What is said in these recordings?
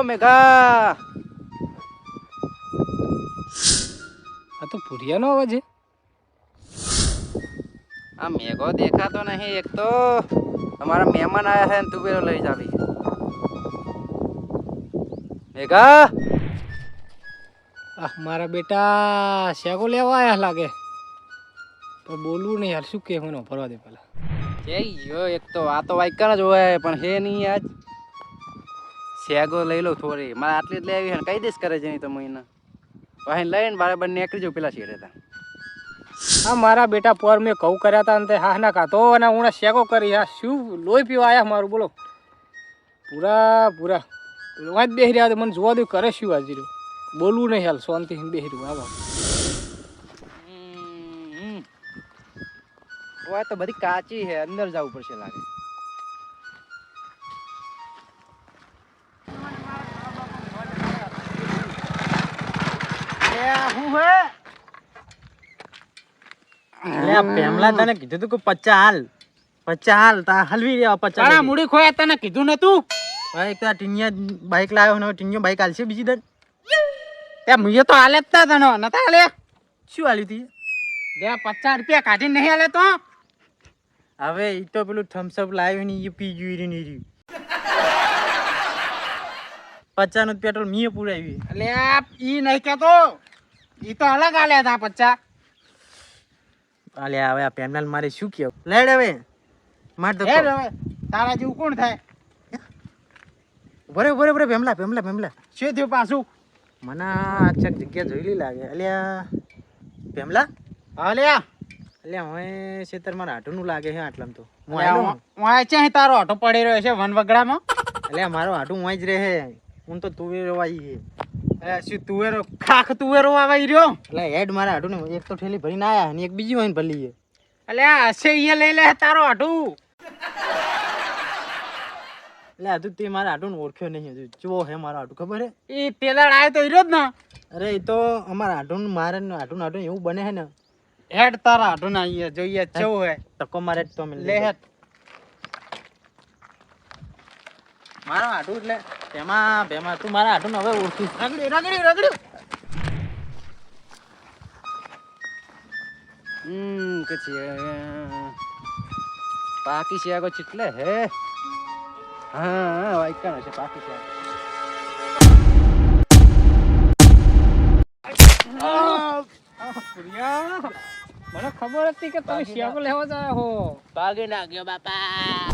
મેઘા. આ તો ભૂરિયાનો અવાજ છે. આ મેઘો દેખાતો નહીં. એક તો તમારા મહેમાન આયા છે ને તું પેલો લઈ જાવી. મેઘા. મારા બેટા શેકો લેવા આયા લાગે. પણ બોલવું નહીં યાર, શું કે મને ફરવા દે પેલા. જઈ ગયો. એક તો આ તો વાયકર જ હોય પણ હે નહીં આજ. શેગો લઈ લો થોડી. મારે આટલી જ લેવી છે ને કઈ દેશ કરે છે નહીં તો મહિના પછી લઈને બરાબર નીકળી જાઉં પેલા શેરે હતા. હા મારા બેટા પર મેં કહું કર્યા હતા ને તે હા ના ખાતો અને હું શેકો કરી. હા શું લોહી પીવા આયા મારું, બોલો. પૂરા વાંચ બેસી રહ્યા તો મને જોવા દઉં કરે શું હાજર. બોલવું નહીં હાલ, શાંતિથી બેસી રહ્યું. આવો તો બધી કાચી છે, અંદર જવું પડશે લાગે. પેમલા તને કીધું તું કે 50 હાલ તા હલવી રહ્યા 50. તારા મૂડી ખોયા તને કીધું નતું. ભાઈ એક તો ટીનિયા બાઈક લાવ્યો ને ટીનિયો બાઈક આલશે બીજી દન. તે મુએ તો હાલે જ તા તને નતા હાલે. શું આલી તી? લે 50 રૂપિયા કાઢી નહીં હાલે તો. હવે ઈ તો પેલું થમ્સ અપ લાવ્યો ને ઈ પી ગયું ની રહ્યું. 50 નું પેટ્રોલ મીએ પુરાવી. એટલે ઈ નહીં કેતો. ઈ તો અલગ આલે હતા 50. અલે હવે આ પેમલાલ મારે શું કેવું? લેડ હવે માર તો હવે તારા જેવું કોણ થાય? બરે પેમલા શું થયું પાછું? મને આચક જગ્યા જોઈ લી લાગે. અલ્યા પેમલા અલ્યા હવે ખેતર માં આટુનું લાગે છે આટલામ તો. હું વાય છે તારો ઓટો પડી રહ્યો છે વનવગડામાં. અલ્યા મારો આટું વાય જ રહે. હું તો તુવેરો વાઈ છે. શું તુવેરો ખાખ તુવેરો આવાઈ રહ્યો? એટલે હેડ મારા આટું ને એક તો ઠેલી ભરીને આયા ને એક બીજી વાઈને ભરી છે. અલ્યા હશે અહીંયા લઈ લે તારો આટું. એટલે હજુ તે મારા આટું ઓળખ્યો નહીં. હજુ જો હે મારો આટું ખબર હે? એ પેલા આયો તો હીરો જ ને. અરે એ તો અમારા આટું મારે આટું એવું બને છે ને. હેડ તારા આટું ના અહીંયા જોઈએ કેવું હે. તકો મારે તો લે હેડ. મારો આટું એટલે ભેમાં તું મારા આટું હવે ઓળખી. રગડ્યું કચી પાકી છે આગો ચીટલે હે. હા વાયકાનો છે પાકી છે. મને ખબર હતી કે તમે શેકો લેવા જાય હો. ભાગી નાખ્યો બાપા.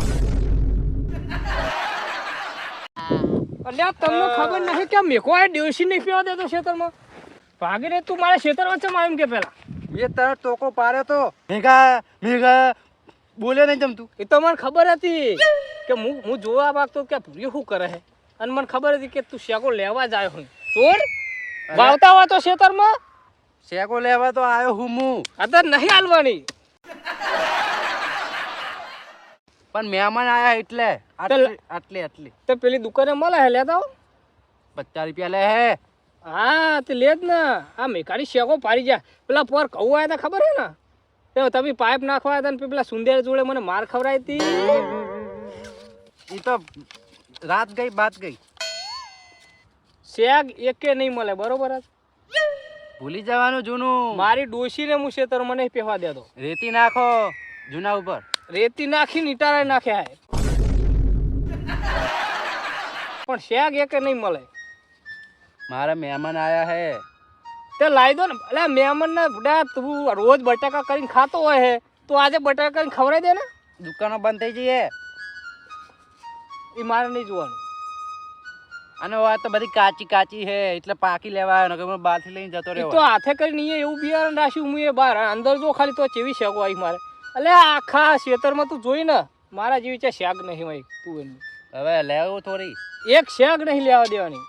અલ્યા તમને ખબર નહીં કે મેકો આ દેવસી નહીં પીવા દેતો ખેતરમાં. ભાગીને તું મારા ખેતર વચ્ચે આવ્યું કે પેલા એ તારો ટોકો પાડ્યો તો. મેઘા બોલ્યો નહીં જમતું. એ તો મને ખબર હતી કે હું જોવા માંગતો કે ભૂરી શું કરે છે. અને મને ખબર હતી કે તું શેકો લેવા જ આવ્યો હોય. ચોર વાવતા હોય તો ખેતરમાં શેકો લેવા તો આવ્યો હું. અત્યારે નહીં હાલવાની. પણ મહેમાન આયા એટલે આટલી તો પેલી દુકાને મળે હે લેતા હો. 50 રૂપિયા લે હે. હા તે લે જ ને. આ મેકાની શેકો પાડી જાય. પેલા પર કહું આવ્યા હતા ખબર હે ને. તો તમે પાઇપ નાખવા હતા ને પેલા સુંદર જોડે મને માર ખવડાવી હતી. એ તો રાત ગઈ બાત ગઈ. શેક એકે નહીં મળે બરોબર જ. ભૂલી જવાનું જૂનું. મારી ડોશીને હું શેતર મને પહેવા દેતો. રેતી નાખો જૂના ઉપર. રેતી નાખીને ઈટારા નાખ્યા હે પણ શેક એકે નહીં મળે. મારા મહેમાન આયા હે તે લાવી દો ને. એટલે મહેમાન ને બુડા તું રોજ બટાકા કરીને ખાતો હોય હે તો આજે બટાકા કરીને ખવડાવી દે ને. દુકાનો બંધ થઈ જઈએ. એ મારે નહીં જોવાનું. અને આ તો બધી કાચી હે એટલે પાકી લેવા આવ્યો ને બહારથી લઈને જતો રહ્યો. તો હાથે કરીને એવું બિયારણ રાખ્યું હું એ બહાર અંદર જો ખાલી તો ચેવી શેકો આવી મારે. એટલે આખા ખેતરમાં તું જોઈ ને મારા જેવી છે શેક નહીં હોય તું એની. હવે લેવું થોડી. એક શેક નહીં લેવા દેવાની.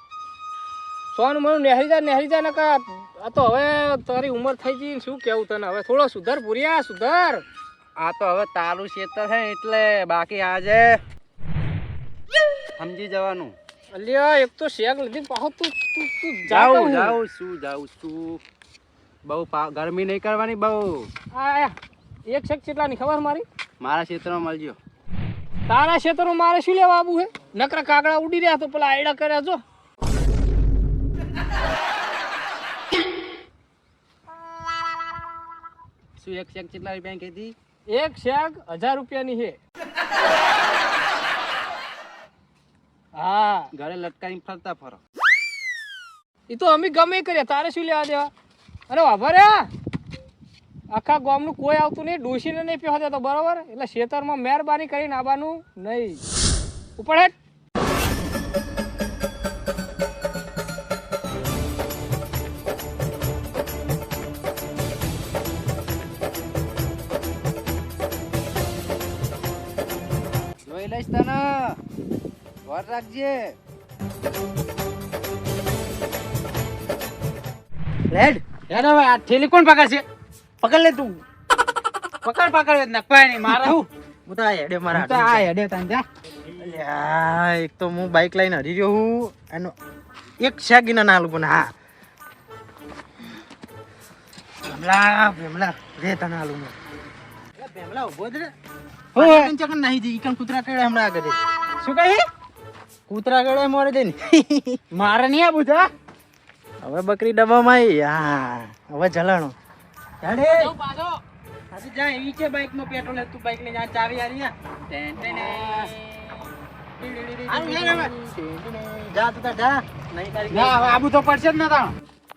સોન મનું નેહરી જાય ને કા. આ તો હવે તારી ઉંમર થઈ ગઈ શું કેવું તને. હવે થોડો સુધર ભૂરિયા સુધર. આ તો હવે તારું ખેતર છે એટલે બાકી આજે સમજી જવાનું. અલ્યા એક તો શેક લીધી પાછો તું જાઉં છું. બહુ ગરમી નહીં કરવાની બહુ. આ એક શેક કેટલાની ખબર મારી? મારા ક્ષેત્રમાં મળજો. તારા ક્ષેત્રમાં મારે શું લેવા આવું હે? નકરા કાગડા ઉડી રહ્યા તો પેલા આયડા કર્યા જો. શું એક શેક કેટલા રૂપિયા કીધી? એક શેક 1000 રૂપિયાની છે. હા ઘરે લટકાઈને ફરતા ફરો. એ તો અમે ગમે એ કરીએ, તારે શું લેવા દેવા. અરે વાભા રે, આખા ગામનું કોઈ આવતું નહીં, ડોશીને નહીં પહેવા દેતો, બરોબર? એટલે ખેતરમાં મહેરબાની કરીને આવવાનું નહીં. ઉપર હેઠ. જોઈ લઈશ તને, વાર રાખજે. રેડ યાર હવે આ થેલી કોણ પકડશે? પકડ લે તું. પકડ નકવાય નહીં મારે હું. હું તો આ હેડે મારા. હું તો આ હેડે તાન જા. અલ્યા એક તો હું બાઈક લઈને હરી રહ્યો હું એનો એક શેક ના નાલું પણ હા ભેમલા રે તને આલું હું. ભેમલા ઉભો જ રે. હું ચકન નહીં જી ઈકન કૂતરા કેડે હમણાં આગળ શું કહી? કૂતરા કેડે મોરે દે ને મારે નહીં આવું જા. હવે બકરી ડબ્બામાં હા હવે જલાણો હેડે પાછો આજે જા ઈ છે બાઈક માં પેટ્રોલ તું બાઈક લઈને જા ચાવી આરી જા જા તું તાર જા નહીં તારી ના હવે આબુ તો પડશે જ ને તાણ.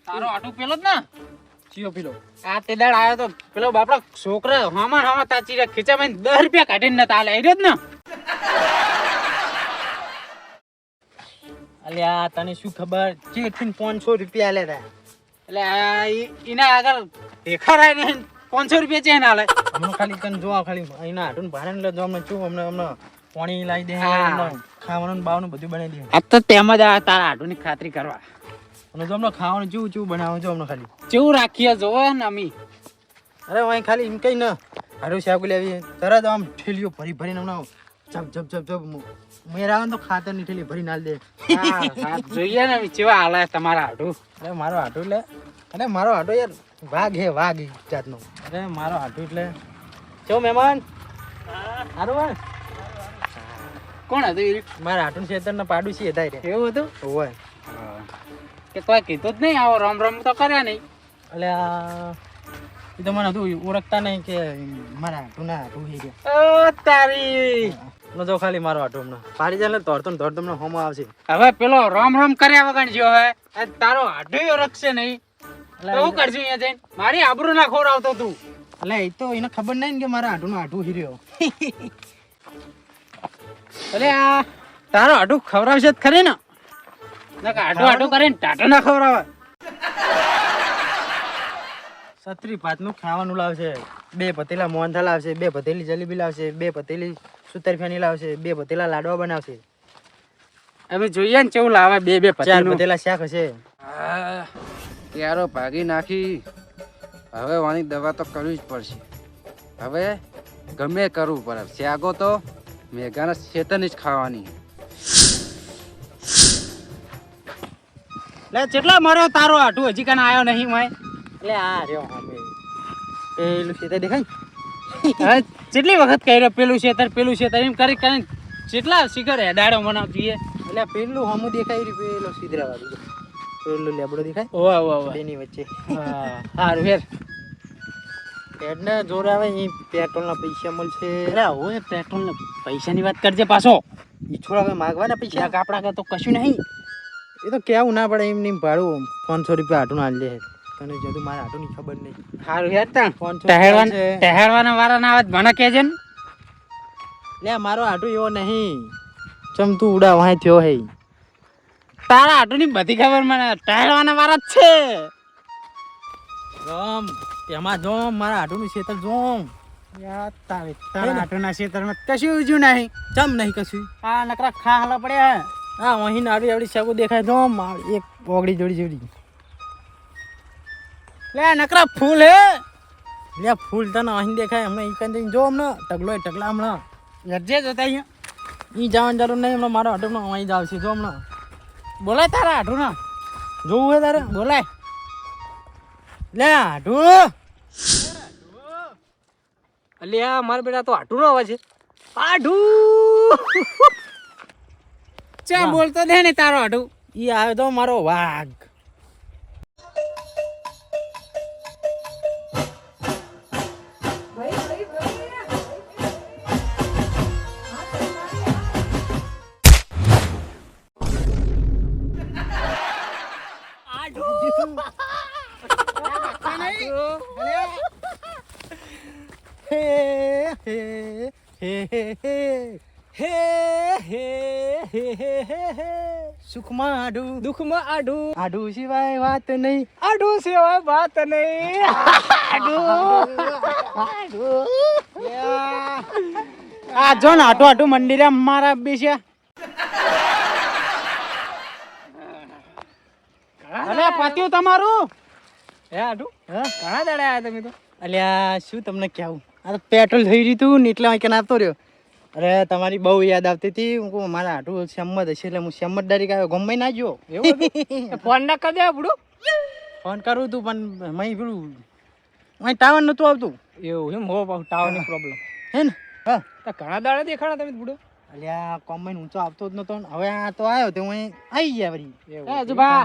તારો આટો પેલો જ ને ચિયો પેલો આ તે દાડ આવ્યો તો પેલો બાપડો છોકરા હામાં તાચી ખીચામાં 10 રૂપિયા કાઢીને નતા આલે આર્યો જ ને. અલ્યા તને શું ખબર ચેઠીને 500 રૂપિયા આલે તા એટલે એના આગળ દેખાડાય ને 500 રૂપિયા ચેન આલે. હમણાં ખાલી તને જોવા ખાલી એના હાટું ભાડે લે જો અમને શું અમને પાણી લાવી દે ખાવાનું બાવાનું બધું બનાવી દે. આ તો તેમાં જ આ તારા આટુની ખાતરી કરવા. અને જો અમને ખાવાનું ચેવું બનાવવાનું જો અમને ખાલી કેવું રાખીએ જોવે ને અમી. અરે અહીં ખાલી એમ કઈ ન હારું શાક લેવી તરત આમ ઠેલીઓ ભરીને હમણાં જપ મેર આવે તો ખાતર ની ઠેલી ભરી નાલ દે. જોઈએ ને અમી કેવા હાલે તમારા આટુ. અરે મારો આટો એટલે અરે મારો આટો યાર વાઘ જાતનો. અરે મારો આટો એટલે કેવું મહેમાન સારું હોય કોણ હતું? મારા આટું ખેતર ને પાડું છે થાય એવું હતું હોય કે તોય કીધું જ નહીં આવો રમ રમ તો કર્યા નહીં. એટલે એ તો મને હતું ઓળખતા નહીં કે મારા આટું ના આટું છે કે ઓ તારી જો ખાલી મારો આટો હમણાં પાડી જાય દોડતો તમને હોમો આવશે. હવે પેલો રમ રમ કર્યા વગર જ્યો હે આ તારો આઢુયો રખશે નહીં તો હું કરશું અહીંયા જઈને? મારી આબરૂ ના ખોરાવતો તું. એટલે એ તો એને ખબર નહીં ને કે મારા આટું નો આટું હીર્યો. અરે આ તારો આઢું ખવડાવશે જ ખરી ને આઢું કરીને ટાટો ના ખવડાવે. સત્રી ભાતનું ખાવાનું લાવશે, 2 પતેલા મોહનથાળ લાવશે, 2 પતેલી જલેબી લાવશે, 2 પતેલી સુતરફેણી લાવશે, 2 પતેલા લાડવા બનાવશે, હવે જોઈએ ને કેવું લાવે 2 4 પતેલા શાક હશે. ક્યારો ભાગી નાખી. હવે વાની દવા તો કરવી જ પડશે. હવે ગમે કરવું પડે. શાકો તો મેઘાના શેતરની જ ખાવાની. લે કેટલા માર્યો તારો આટું હજી કાન આવ્યો નહીં મય. એટલે આ રહ્યો પેલું ખેતર દેખાય કેટલી વખત કર્યો પેલું શેતર એમ કરી કરીને કેટલા શિખર હેડાડો બનાવતી. એટલે પેલું હમું દેખાય રહ્યું પેલો સિદ્રા વાળું પેલું લેબડો દેખાય ઓવા બેની વચ્ચે. સારું હેર પેડને જોર આવે એ પેટ્રોલના પૈસા મળશે. અરે હવે પેટ્રોલ ને પૈસાની વાત કરજે પાછો. ઈ છોડા માગવાના પૈસા આપણા કે તો કશું નહીં. એ તો કેવું ના પડે એમ નહીં ભાડું 500 રૂપિયા આટું ના લે તને જતું મારા આટું ની ખબર નહીં. સારું હેર તા 500 ટહેડવાના વાળા ના આવે મને કહેજે ને. લે મારો આટું એવો નહીં ચમ તું ઉડા વાય થયો હે. તારા આટુ ની બધી ખબર મને. ટહેડવાના વાળા જ છે. જોમ એમાં જોમ મારા આટું નું ખેતર જોમ. તારા આટુના ક્ષેત્રમાં કશું ઉજ્યું નહીં. ચમ નહીં કશું આ નકરા ખા હાલા પડ્યા. હા અહીં નાડી આવડી શાકો દેખાય જોમ એક ઓગળી જોડી જેવડી. લે નકરા ફૂલ હે. લે ફૂલ તને અહીં દેખાય હમણાં ઈ કંઈ જો હમણાં ટકલા હમણાં લજ્જે જોતા અહીંયા. ઈ જવાની જરૂર નહીં હમણાં મારો આટો અહીં જ આવશે જો હમણાં. બોલાય તારા આટુ ના જોવું હે તારે બોલાય. લે આટું અલ્યા મારા બેટા તો આટું નો અવાજ છે. આટું ચા બોલતો દે ને તારો આટુ. ઈ આવે તો મારો વાઘ. હે હે હે હે હે હે હે હે હે હે હે સુખમાં આડું દુઃખમાં આડું આડું સિવાય વાત નહીં. આડું સિવાય વાત નહીં. આ જો ને આટું આટું મંદિરે મારા બેસ્યા. અરે પત્યું તમારું. હે આડું હા ઘણા દાડા આયા તમે તો. અલ્યા શું તમને કહેવું, આ તો પેટ્રોલ થઈ રહ્યું હતું ને એટલે અહીં આવતો રહ્યો. અરે તમારી બહુ યાદ આવતી હતી. હું કહું મારા આટું સેમત હશે એટલે હું સેમત ડાયરેક્ટ આવ્યો. ગમે ના ગયો. એવું હતું? ફોન ના કરી દે બુડો. ફોન કરું તું પણ મય પેલું અહીં ટાવર નતું આવતું. એવું એમ હો પાછું ટાવરની પ્રોબ્લેમ હે ને? હા તો ઘણા દાડા દેખાડા તમે બુડો. અલ્યા કોમ્બાઈન ઊંચો આવતો જ નતો ને હવે આ તો આવ્યો તો હું અહીં આવી ગયા વળી. એવું. હે જુબા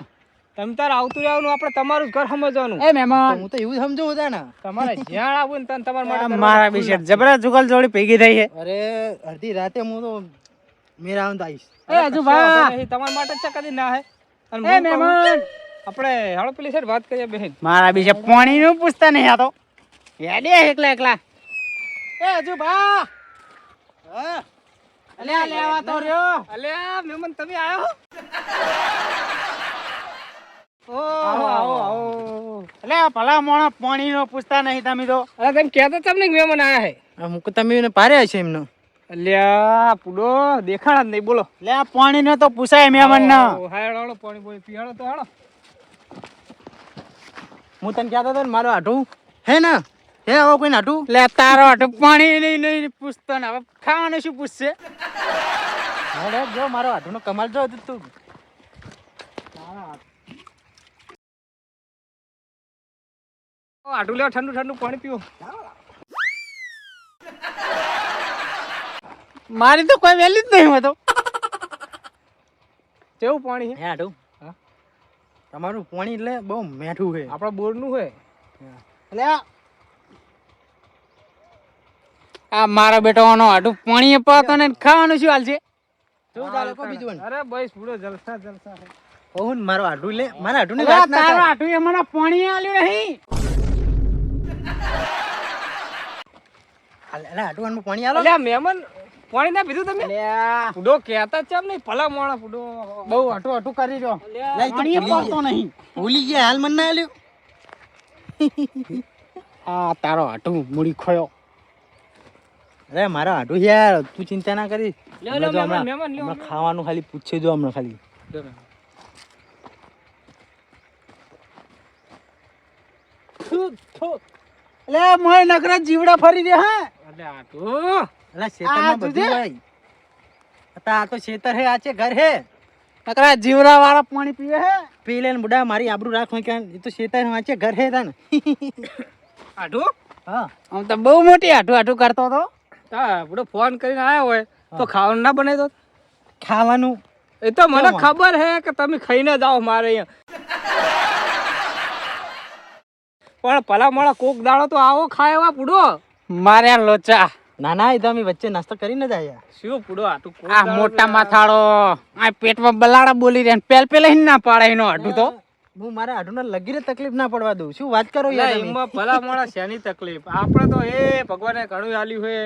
તમે તાર આવતું રહેવાનું, આપણે તમારું જ ઘર સમજવાનું. એ મહેમાન હું તો એવું સમજુ હતા ને. તમારે જ્યાં આવું ને ત્યાં તમારા માટે મારા વિશે જબરા જુગલ જોડી ભેગી થઈ છે. અરે અડધી રાતે હું તો મેરા આવું તો આવીશ. એ જુબા તમારા માટે જ કદી ના હે. અને એ હું કહું, મહેમાન આપણે હાલો પેલી સાઈડ વાત કરીએ બહેન. મારા વિશે પાણી નું પૂછતા નહીં આ તો હેડે એકલા એકલા. એ જુબા હા અલ્યા લેવા તો રહ્યો. અલ્યા મહેમાન તમે આયો? આવો આવો આવો. અલ્યા ભલા મોણા પાણી નો પૂછતા નહીં તમે તો. અરે તમે કહેતા તમને મહેમાન આયા હે. અમુક તમે પાર્યા છે એમનો. અલ્યા પૂડો દેખાડા જ નહીં બોલો. લે આ પાણી નો તો પૂછાય મહેમાન ના. હાલો હાલો પાણી બોણી પીવાડો તો હાલો. હું તને કહેતો હતો ને મારો આટું હે ને હે હવે કોઈ આટું લે તારો આટું પાણી નહીં પૂછતો ને હવે ખાવાનું શું પૂછશે. હવે જો મારો આટું નો કમાલ જો તું. આટું લેવા ઠંડુ ઠંડુ પાણી પીવો. મારી તો કોઈ વેલ્યુ જ નહીં હોય તો. કેવું પાણી છે? હે આટું હા તમારું પાણી એટલે બહુ મીઠું છે. આપણા બોરનું હોય. એટલે આ મારા બેટાનો આટું પાણી પાતો ને ખાવાનું શું હાલ છે. શું ચાલે કો બીજું? અરે બસ પૂરો જલસા જલસા છે. ઓહન મારો આટું લે મારા આટું ને વાત ના તારો આટું એ મને પાણી આલ્યું નહીં. અલે આટું આનું પાણી આલો. અલ્યા મહેમાન પાણી ના પીધું તમે? અલ્યા પૂડો કહેતા જ નહીં ભલા મોણા પૂડો. બહુ આટું આટું કરી રહ્યો. અલ્યા, પાણી પાતો નહીં. ભૂલી ગયા હાલ મને ના આલ્યું. આ તારો આટું મૂડી ખોયો. અરે મારો આટું યાર તું ચિંતા ના કરી. લ્યો, લ્યો, મહેમાન, મહેમાન, લ્યો. હમણાં ખાવાનું ખાલી પૂછે જો હમણાં ખાલી. લે મોય નકરા જીવડા ફરી રહ્યા હે. અલ્યા આટું. અલા ખેતરમાં બધું હોય. આ તો ખેતર હે આ છે ઘર હે. નકરા જીવડા વાળા પાણી પીવે હે. પી લે ને બુડા મારી આબરૂ રાખો કે એ તો ખેતર આ છે ઘર હે તા ને. આટું? હા આમ તો બહુ મોટી આટું આટું કરતો તો. હા પૂડો ફોન કરીને આવ્યો હોય તો ખાવાનું ના બનાવી દો. ખાવાનું એ તો મને ખબર હે કે તમે ખાઈને જાઓ મારે અહીંયા. પણ ભલા મોડા કોક દાડો તો આવો ખાય એવા પૂડો. મારે લોચા ના ના એ તો અમે વચ્ચે નાસ્તો કરીને જ આયા. શું પૂડો આટું કોક આ દાડો મોટા તો માથાળો આ પેટમાં બલાડા બોલી રહ્યા પેલ પેલે ના પાડે એનો આટું તો. હું મારા આટુને લગીરે તકલીફ ના પડવા દઉં. શું વાત કરો યાર તમે? એમાં ભલા મોડા શેની તકલીફ? આપણે તો એ ભગવાને ઘણું આલ્યું છે.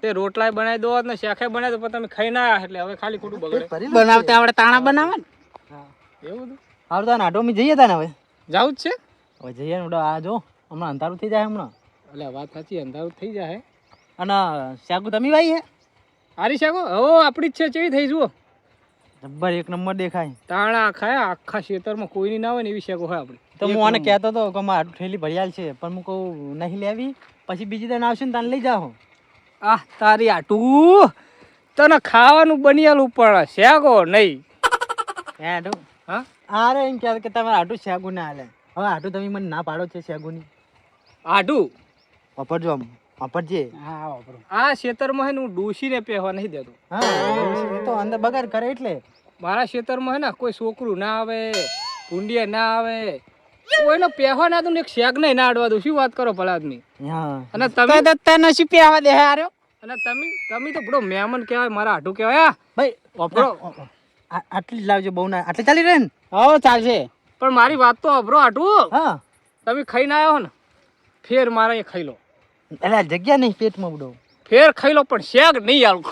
તે રોટલાય બનાવી દો ને શાકે બનાવી દો પણ તમે ખાઈ ના એટલે હવે ખાલી ખોટું બગડે. બનાવતા આવડે તાણા બનાવે ને. હા એવું બધું આવતા ને આટો અમે જઈએ તા ને હવે. જાવું જ છે. હવે જઈએ ને આ જો હમણાં અંધારું થઈ જાય હમણાં. એટલે વાત સાચી અંધારું થઈ જાય. અને શાકુ તમે ભાઈ હે હારી શાકો હો આપણી જ છે ચેવી થઈ જુઓ. જબ્બર એક નંબર દેખાય. તાણા ખાયા આખા ખેતરમાં કોઈની ના હોય ને એવી શાકો હોય આપણી. તો હું આને કહેતો હતો કે મારે આટલું ઠેલી ભરિયાલ છે પણ હું કહું નહીં લેવી પછી બીજી તને આવશે ને તને લઈ જાઓ. આહ તારી આટું તને ખાવાનું બનિયાલું પણ શાકો નહીં. હે આટું હા અરે એમ કહે કે તમારે આટું શાગુ ના હાલે. હવે આટું તમે મને ના પાડો છે શાગુની. આટું વાપરજો આમ વાપરજે. હા વાપરો. આ ખેતરમાં હે ને હું ડોસીને પહેવા નહીં દેતો. હા એ તો અંદર બગાડ કરે એટલે. મારા ખેતરમાં હે ને કોઈ છોકરું ના આવે ભૂંડિયા ના આવે કોઈનો પહેવા ના દઉં ને એક શેક નહીં ના અડવા દઉં. શું વાત કરો ભલા આદમી? હા અને તમે તને શું પહેવા દે હાર્યો. અને તમે તો બડો મહેમાન કહેવાય મારા આટું કહેવાય. ભાઈ વાપરો આટલી જ લાવજો બહુ ના આટલી ચાલી રહે ને. હા ચાલશે પણ મારી વાત તો અભરો આટું. હા તમે ખાઈને આવ્યો ને ફેર મારે એ ખાઈ લો, એટલે આ જગ્યા નહીં પેટમાં બડો. ફેર ખાઈ લો પણ શેક નહીં આલું.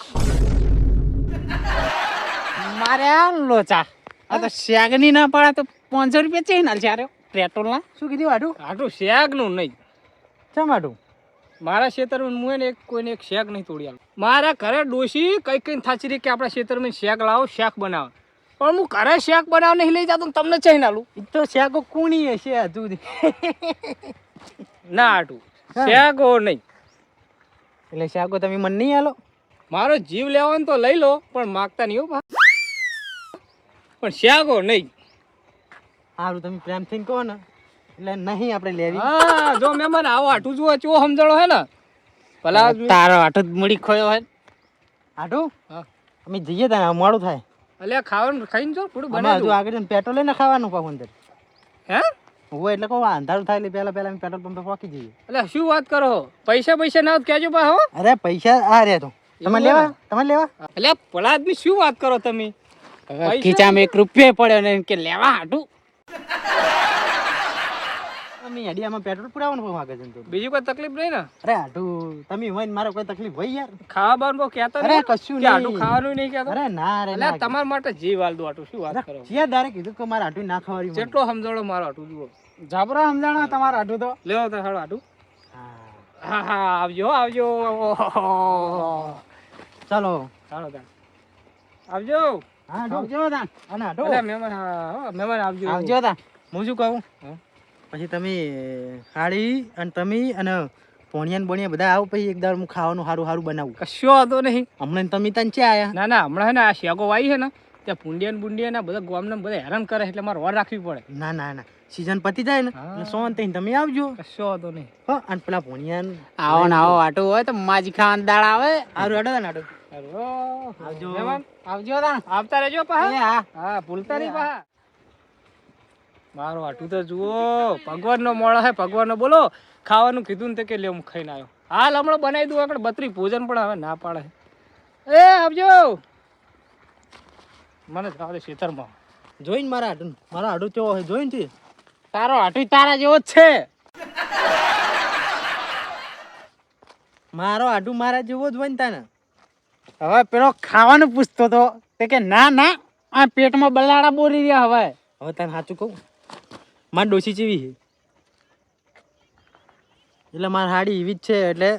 મારે આ લોચા આ તો શેગની ના પડે તો 500 રૂપિયા ચેન હાલ ચાર્યો પેટ્રોલના. શું કીધું આટું? આટલું શેકનું નહીં. ચમ આટું? મારા ખેતરમાં હું એને કોઈને એક શેક નહીં તોડી આલું. મારા ઘરે ડોશી કઈ કઈ થાચી રહી કે આપણા ખેતરમાં શેક લાવો, શેક બનાવો, પણ હું ઘરે શેક બનાવ નહીં લઈ જતો તમને ચઈને આલું. એ તો શાકો કુણી હશે હજુ ના આટું શેકો નહીં. એટલે શાકો તમે મને નહીં આલો? મારો જીવ લેવાનો તો લઈ લો પણ માગતા નહીં હો બા. પણ શેકો નહીં. સારું તમે પ્રેમથી કહો ને એટલે નહીં આપણે લેવી. હા જો મહેમાન આવો આટું જુઓ ચો સમજણો હે ને ભલા તારો આટો જ મૂડી ખોયો હોય. આટું હા. અમે જઈએ ત્યાં મોડું થાય. અલ્યા ખાવાનું ખાઈને જો થોડું અમે બનાવી હજુ દઉં. આગળ જઈને પેટ્રોલ લઈને ખાવાનું પાછું અંદર. હે હોય એટલે કહું અંધારું થાય એટલે પહેલા અમે પેટ્રોલ પંપે પહોંચી જઈએ. એટલે શું વાત કરો, પૈસા ના હોત કહેજો પા હો. અરે પૈસા આ રહ્યા તો તમે એવું લેવા ને? તમે લેવા. એટલે ભલા આદમી શું વાત કરો તમે? ખીચામાં 1 રૂપિયો પડ્યો ને એમ કે લેવા હાટું. અમે હડિયામાં પેટ્રોલ પુરાવાનું પણ આગળ જઈને તો. બીજી કોઈ તકલીફ નહીં ને? અરે આટું તમે હોય ને મારો કોઈ તકલીફ હોય યાર. ખાવા બાવાનું બહુ કહેતા અરે નહીં કશું કે આટલું નહીં. ખાવાનું નહીં કહેતો. અરે ના રે એટલે ના. તમારા માટે જીવ આલ દો આટલું શું વાત કરો? જ્યાં દારે કીધું કે મારે આટું ના ખવાડી મને. જેટલો સમજાણો મારો આટું જુઓ. જબરા સમજાણો તમારે હાટું તો. લેવો તો હાડો આટું. હા. હા હા આવજો આવજો. ચાલો હાલો તાણ. આવજો. હા આટું. આવજો તા. અને આટું. અરે મહેમાન હા હો, મહેમાન આવજો. આવજો તા. હું શું કહું હા. પછી તમે હાડી અને તમે અને પોણિયાન બોણિયા બધા આવો પછી એક દાડ હું ખાવાનું સારું સારું બનાવું. કશો વાંધો નહીં. હમણાં તમે ત્યાં ચે આયા? ના ના હમણાં હે ને આ શેગો વાઈ છે ને ત્યાં પુંડિયા બુંડિયા ને બધા ગામને બધા હેરાન કરે એટલે મારે વાર રાખવી પડે. ના ના ના સીઝન પતી જાય ને હા. એટલે સોન થઈને તમે આવજો. કશો વાંધો નહીં. હો અને પેલા પોણિયાન આવો ને આવો આટું હોય તો માજી ખાવાનું દાળ આવે. સારું હેડો ને આટું. હાલો. આવજો. મહેમાન આવજો તા. આવતા રહેજો પા. એ હા. હા ભૂલતા નહીં પા. મારો આટું તો જુઓ ભગવાનનો મોળો હે, ભગવાનનો બોલો ખાવાનું કીધું ને તે કે લે હું ખાઈને આવ્યો. હાલ હમણાં બનાવી દઉં આગળ 32 ભોજન પણ હવે ના પાડે. એ આવજો. મને જવા દે ખેતરમાં. જોઈને મારા હાડું કેવો હોય જોઈને છે. તારો હાટું તારા જેવો જ છે. મારો હાડું મારા જેવો જ હોય ને તાને. હવે પેલો ખાવાનું પૂછતો તો તે કે ના ના આ પેટમાં બલાડા બોરી રહ્યા હવે. હવે તને સાચું કહું મારી ડોસી જેવી છે એટલે મારી હાડી એવી જ છે એટલે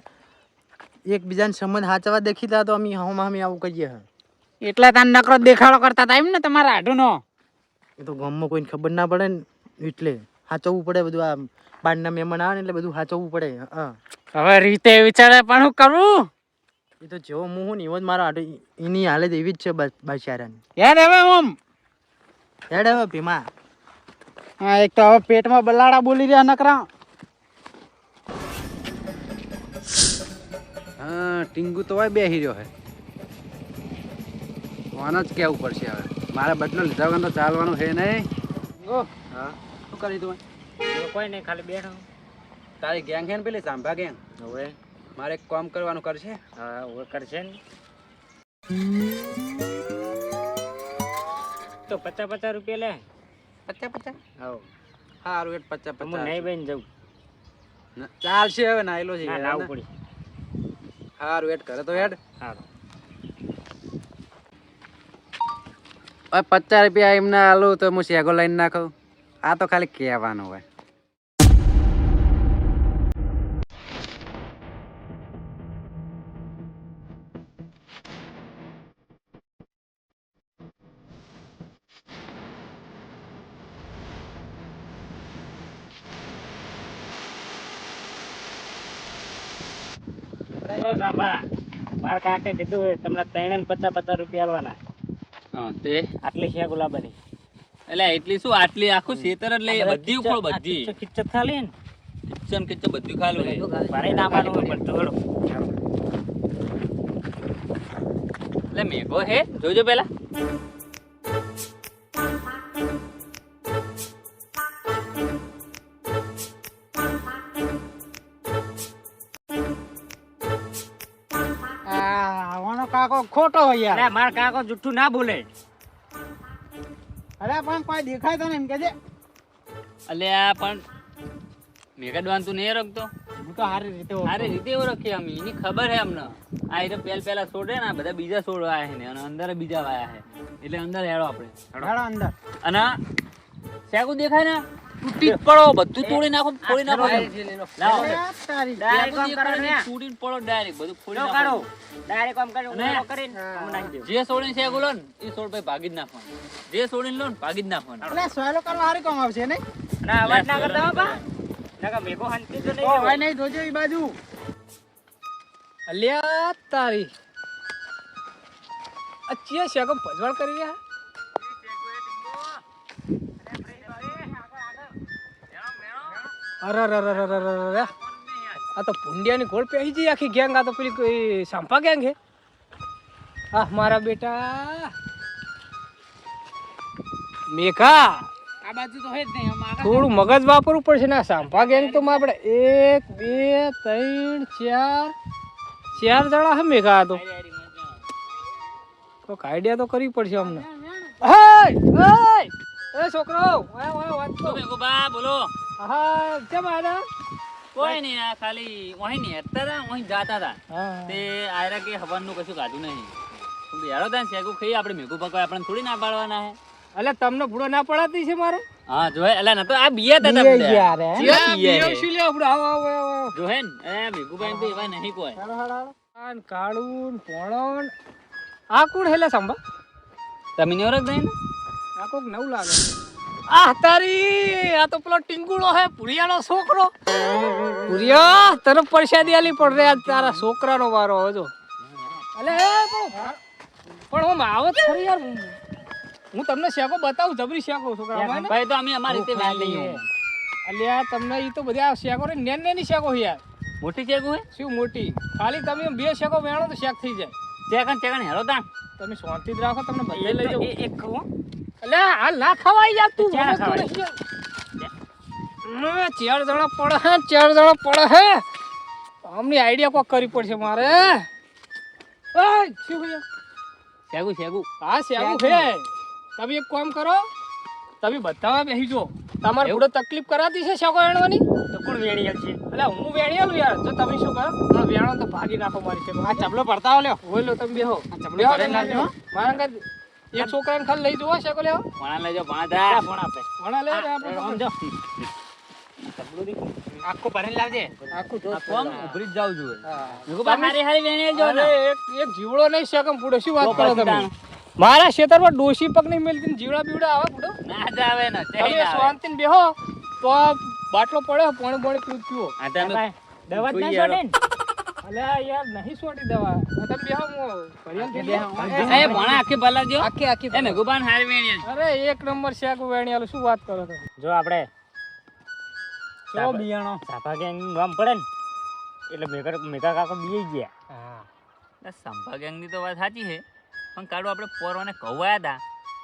એકબીજાને સંબંધ સાચવા દેખીતા તો અમે હમી આવું કહીએ. એટલે તને નકરો દેખાડો કરતા હતા એમ ને તમારા હાટુનો. એ તો ગામમાં કોઈને ખબર ના પડે ને એટલે સાચવવું પડે બધું. આ બારના મહેમાન આવે ને એટલે બધું સાચવવું પડે. હા હવે રીતે વિચારે પણ હું કરું એ તો જેવો હું હું ને એવો જ મારો હાડું એની હાલત એવી જ છે બચારાની. યાર હવે ઓમ હેડ હવે ભીમા. હા એક તો હવે પેટમાં બલાડા બોલી રહ્યા નકરા. હા ટીંગુ તો હોય બેહી રહ્યો હે. કોને જ કહેવું પડશે હવે. મારે બદલો લીધા વગર તો ચાલવાનું છે નહીં. હા શું કરી તું? કોઈ નહીં ખાલી બેઠો. તારી ગેંગ છે ને પેલી સાંભા ગેંગ. હવે મારે એક કામ કરવાનું કરશે. હા હવે કરશે ને તો 50 રૂપિયા લે. 50 હા સારું એટ 50 હું નહીં બેન જવું. ચાલશે હવે નાયલો છે. ના લાવવું પડી. સારું એટ કરે તો હેડ. હા હવે 50 રૂપિયા એમને આલું તો હું શેગો લઈને નાખું. આ તો ખાલી કહેવાનું હોય. મારા કાકે કીધું તમને 350 રૂપિયા આલવાના. હા તે આટલી છે ગુલાબાની. એટલે એટલી શું આટલી આખું ખેતર જ લઈએ બધી ઉખોળ બધી ખીચત ખાલી ને કિચન કિચન બધું ખાલું છે. ભરાઈ નાખવાનું હોય બધું. એટલે મેઘો હે જોજો પેલા. આવવાનો કાકો ખોટો હોય યાર. અરે મારા કાકો જુઠ્ઠું ના બોલે. અરે પણ કોઈ દેખાય તો ને એમ કહેજે. અલ્યા પણ મેઘાડવાન તું નહીં રખતો હું તો સારી રીતે સારી રીતે ઓળખીએ અમે એની ખબર હે અમને આ એટલે પેલા છોડે ને આ બધા બીજા છોડ વાયા છે ને અને અંદર બીજા વાયા છે એટલે અંદર હેડો આપણે હેડો અંદર. અને શેકું દેખાય ને તૂટી જ પડો બધું તોડી નાખો ફોડી નાખો લાવો તારી તૂટીને પડો ડાયરેક્ટ બધું ફોડી નાખો જે છોડીને શેકું લો ને એ છોડ ભાઈ ભાગી જ નાખવાનું જે છોડીને લો ને ભાગી જ નાખવાનું એટલે સોયલો કરવા સારી કામ આવશે ને અવાજ ના કરતા હોય નહીં જોજો એ બાજુ. અલ્યા તારી આ ચિયા શેકો ભજવાડ કરી રહ્યા અરે આ તો ભૂંડિયાની ઘોડ પહેરી જઈ આખી ગેંગ આ તો પેલી કોઈ સાંપા ગેંગ હે આ મારા બેટા મેઘા આ બાજુ તો હે જ નહીં આમ આગળ થોડું મગજ વાપરવું પડશે ને આ સાંપા ગેંગ તો માં આપણે 1 2 3 4 જણા હે મેઘા તો આઈડિયા તો કરવી પડશે અમને એ છોકરો વાત તો મેઘુબા બોલો હા કેમ આયા કોઈ નહીં આ ખાલી વહીં નહીં હેરતા હતા વહીં જાતા હતા હા તે આયરા કે હવાનું કશું કાઢું નહીં યારો તા શેકું ખાઈ આપણે મેઘુબા કોઈ આપણને થોડી ના પાડવાના હે અલે તમને ભૂડો ના પડાતી છે મારે હા જોહે અલા ના તો આ બિયા તા બિયા યાર, હે? બિયા શું લે ભૂડો આવો આવો આવો જોહે ને એ મેઘુબા તો એવા નહીં કોઈ આન કાળું પોણો આ કોણ હેલા સાંભા તમે નહીં ઓળખતા ને આ કોક નવું લાગે આ તારી આ તો પેલો ટીંગુડો હે પુરિયાનો છોકરો પુરિયા તને પરસાદી આલી પડ રે આજ તારા છોકરાનો વારો હજો અલે પણ હું આવત ખરી યાર હું તમને શેકો બતાવું જબરી શેકો છોકરા ભાઈ તો અમે અમારી રીતે વેલ લઈએ અલ્યા તમને ઈ તો બધા શેકો રે નેન નેની શેકો યાર મોટી શેકું હે શું મોટી ખાલી તમે બે શેકો વેણો તો શેક થઈ જાય ચેકન હેરો તા તમે શાંતિ જ રાખો તમને બધે લઈ જાઉં એક ખાવો અલ્યા હાલ ના ખવાય યાર તું ક્યાં ચાર ખવાય? જણા પડે હે અમને આઈડિયા કોક કરવી પડશે મારે ઓય શું થયું? શેકું હા શેવું છે તમે એક કામ કરો તમે બધામાં બેસી જો તમારે થોડો તકલીફ કરાતી છે શેકો વેણવાની તો કોણ વેણી છે? એટલે હું વેણિયાલું યાર જો તમે શું કરો હમણાં વેણો તો ભાગી નાખો મારી છે આ ચપલો પડતાવો લ્યો. હોય લો તમે બેહો ચપલો બેહો ભરીને લાવજો, હો. મારા કાંઈ એક છોકરાને ખાલી લઈ જવો શેકો લેવા ભણા લઈ જાઓ ભણા ફોન આપે ભણા લે ને આપણે સમજો આખું ભરીને લાવજે. આખું જો કોમ ઉભરી જ જાવ જોઈએ હા મેઘુબા હારી હારી વેણી જો ને અરે એક જીવડો નહીં શકમ પૂડો શું વાત કરો તમે મારા ખેતરમાં ડોશી પગ નહીં મેલતી ને જીવડા બીવડા આવે પૂડો ના જ આવે ને તે તમે શાંતિને બેહો તો આ બાટલો પડ્યો પાણી પાણી પીવું પીવો આ તમે દવા જ ના જોઈએ છોડે ને? અલ્યા યાર નહીં સોટી દવા આ તમે બેહો હું ભરિયાલ એ ભણા આખી બલાવજો આખી આખી એ મેઘુબાન હારી વેણી અરે એક નંબર શેક વેણી આલું શું વાત કરો તમે જો આપણે સો બિયાણો સાપા ગેંગ ગામ પડે ને એટલે મેઘા કાકો બીઈ ગયા. હા સંભા ગેંગની તો વાત સાચી છે પણ કાઢો આપણે પોરવાને કવાયા હતા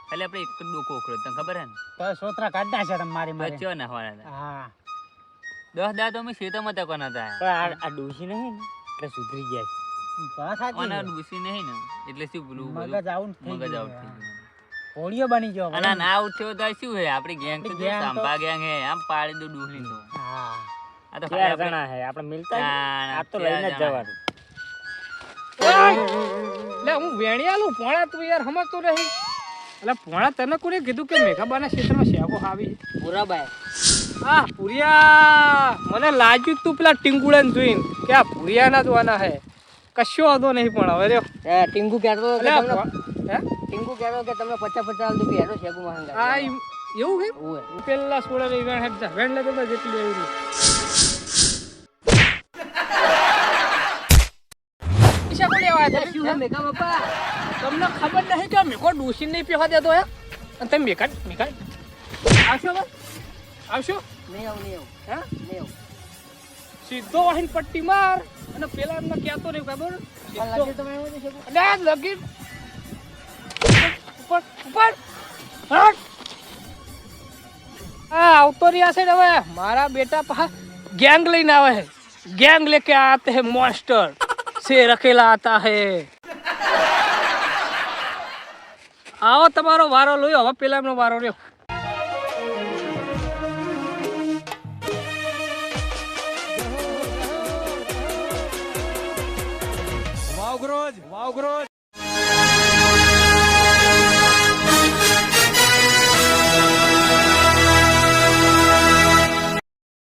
એટલે આપણે એક જ ડોકો ઉખડ્યો તને ખબર હે ને તો સોતરા કાઢતા છે તમે મારી મારી. બચ્યો નાખવાના હતા હા 10 દાડા તો અમે ખેતરમાં તકવાના હતા પણ આ ડોશી નહીં ને એટલે સુધરી ગયા છે. વાત સાચી અને છે. ડૂસી નહીં ને એટલે શું બોલું મગજ આઉટ થઈ મગજ ગયું. આઉટ થઈ ગયું હોળીઓ બની ગયો અને ના આઉટ થયો તો શું હે આપણી ગેંગ તો ગેંગ તો- સંભા ગેંગ હે આમ પાડી દો ડૂસી તો હા આ તો 4 જણા હે આપણે મિલતા જ ને. ના, આ તો 4 લઈને જ જણા. જવાનું. લે હું વેણી આલું પોણા તું યાર સમજતો નહીં એટલે પોણા તને કોને કીધું કે મેઘાબાના ક્ષેત્રમાં શેકો આવી પૂરાબાઈ હા પુરિયા મને લાગ્યું તું પેલા ટીંગુડાને જોઈને કે આ પુરિયાના જોવાના હે કશો વાંધો નહીં પણ હવે રહ્યો ટીંગુ કહેતો હે ટીંગુ કહેતો કે તમને 50-50 આલ દઉં કે હેડો શેકુ માંગા આ એવું હે ઓય પેલા સોળે ની વેણ હેડ વેણ લેતો તો જેટલી એવી પૈસા કોણ લેવા આવ્યા શું હે મેકા બાપા તમને ખબર નહીં કે મેકો ડોસી નહીં પીવા દેતો હે અને તમે મેકા આવશો બસ આવશો નહીં આવું હે નહીં આવું સીધો વાહીન પટ્ટી માર અને પેલા એમને કહેતો નહીં ખબર પણ લાગે તમે એમ જ શેકુ અને આ લગીન ઉપર ઉપર હટ હા આવતો રહ્યા છે ને હવે મારા બેટા પા ગેંગ લઈને આવે છે ગેંગ લેકે આતે હે મોન્સ્ટર शेर अकेला आता है आओ તમારો વારો લ્યો હવે પેલાનો વારો રહ્યો વાવગ્રોજ